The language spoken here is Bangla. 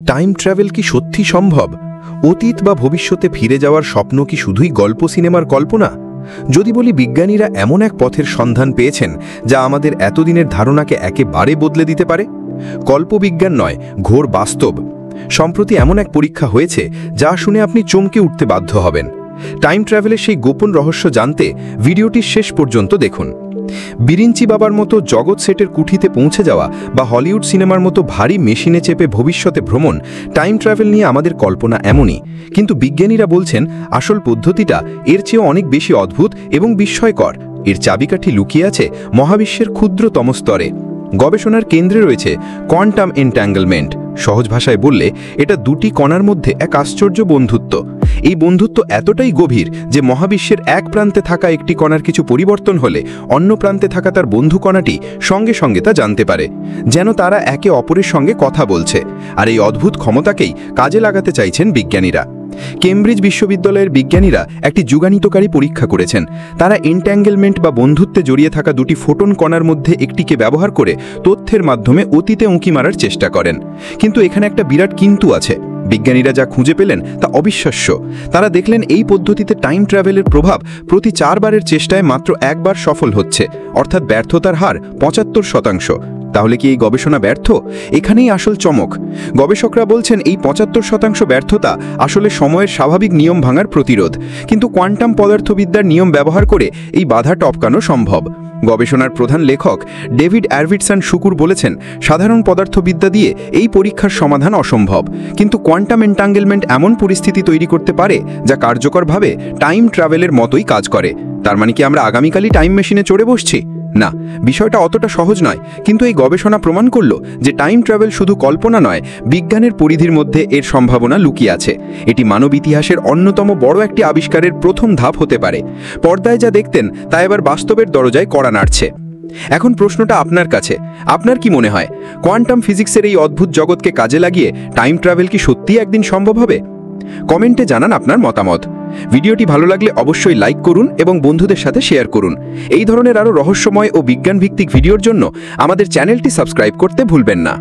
টাইম ট্রাভেল কি সত্যি সম্ভব? অতীত বা ভবিষ্যতে ফিরে যাওয়ার স্বপ্ন কি শুধুই গল্প সিনেমার কল্পনা? যদি বলি বিজ্ঞানীরা এমন এক পথের সন্ধান পেয়েছেন যা আমাদের এতদিনের ধারণাকে একেবারে বদলে দিতে পারে, কল্পবিজ্ঞান নয়, ঘোর বাস্তব। সম্প্রতি এমন এক পরীক্ষা হয়েছে যা শুনে আপনি চমকে উঠতে বাধ্য হবেন। টাইম ট্রাভেলের সেই গোপন রহস্য জানতে ভিডিওটির শেষ পর্যন্ত দেখুন। বিরিঞ্চি বাবার মতো জগৎ সেটের কুঠিতে পৌঁছে যাওয়া বা হলিউড সিনেমার মতো ভারী মেশিনে চেপে ভবিষ্যতে ভ্রমণ, টাইম ট্রাভেল নিয়ে আমাদের কল্পনা এমনই। কিন্তু বিজ্ঞানীরা বলছেন আসল পদ্ধতিটা এর চেয়েও অনেক বেশি অদ্ভুত এবং বিস্ময়কর। এর চাবিকাঠি লুকিয়ে আছে মহাবিশ্বের ক্ষুদ্রতম স্তরে। গবেষণার কেন্দ্রে রয়েছে কোয়ান্টাম এনট্যাঙ্গলমেন্ট। সহজ ভাষায় বললে এটা দুটি কণার মধ্যে এক আশ্চর্য বন্ধুত্ব। এই বন্ধুত্ব এতটাই গভীর যে মহাবিশ্বের এক প্রান্তে থাকা একটি কণার কিছু পরিবর্তন হলে অন্য প্রান্তে থাকা তার বন্ধু কণাটি সঙ্গে সঙ্গে তা জানতে পারে, যেন তারা একে অপরের সঙ্গে কথা বলছে। আর এই অদ্ভুত ক্ষমতাকেই কাজে লাগাতে চাইছেন বিজ্ঞানীরা। কেমব্রিজ বিশ্ববিদ্যালয়ের বিজ্ঞানীরা একটি যুগান্তকারী পরীক্ষা করেছেন। তারা এনট্যাঙ্গেলমেন্ট বা বন্ধুত্বে জড়িয়ে থাকা দুটি ফোটন কণার মধ্যে একটিকে ব্যবহার করে তথ্যের মাধ্যমে অতীতে উঁকি মারার চেষ্টা করেন। কিন্তু এখানে একটা বিরাট কিন্তু আছে। বিজ্ঞানীরা যা খুঁজে পেলেন তা অবিশ্বাস্য। তারা দেখলেন এই পদ্ধতিতে টাইম ট্রাভেলের প্রভাব প্রতি 4 বারের চেষ্টায় মাত্র একবার সফল হচ্ছে, অর্থাৎ ব্যর্থতার হার 75%। তাহলে কি এই গবেষণা ব্যর্থ? এখানেই আসল চমক। গবেষকরা বলছেন এই 75% ব্যর্থতা আসলে সময়ের স্বাভাবিক নিয়ম ভাঙার প্রতিরোধ। কিন্তু কোয়ান্টাম পদার্থবিদ্যার নিয়ম ব্যবহার করে এই বাধা টপকানো সম্ভব। গবেষণার প্রধান লেখক ডেভিড অ্যারভিডসন শুকুর বলেছেন, সাধারণ পদার্থবিদ্যা দিয়ে এই পরীক্ষার সমাধান অসম্ভব, কিন্তু কোয়ান্টাম এনট্যাঙ্গেলমেন্ট এমন পরিস্থিতি তৈরি করতে পারে যা কার্যকরভাবে টাইম ট্রাভেলের মতোই কাজ করে। তার মানে কি আমরা আগামীকালই টাইম মেশিনে চড়ে বসছি? না, বিষয়টা অতটা সহজ নয়। কিন্তু এই গবেষণা প্রমাণ করল যে টাইম ট্রাভেল শুধু কল্পনা নয়, বিজ্ঞানের পরিধির মধ্যে এর সম্ভাবনা লুকিয়ে আছে। এটি মানব ইতিহাসের অন্যতম বড় একটি আবিষ্কারের প্রথম ধাপ হতে পারে। পর্দায় যা দেখতেন তা এবার বাস্তবের দরজায় কড়া নাড়ছে। এখন প্রশ্নটা আপনার কাছে। আপনার কি মনে হয়, কোয়ান্টাম ফিজিক্সের এই অদ্ভুত জগৎকে কাজে লাগিয়ে টাইম ট্রাভেল কি সত্যিই একদিন সম্ভব হবে? কমেন্টে জানান আপনার মতামত। ভিডিওটি ভালো লাগলে অবশ্যই লাইক করুন এবং বন্ধুদের সাথে শেয়ার করুন। এই ধরনের আরও রহস্যময় ও বিজ্ঞানভিত্তিক ভিডিওর জন্য আমাদের চ্যানেলটি সাবস্ক্রাইব করতে ভুলবেন না।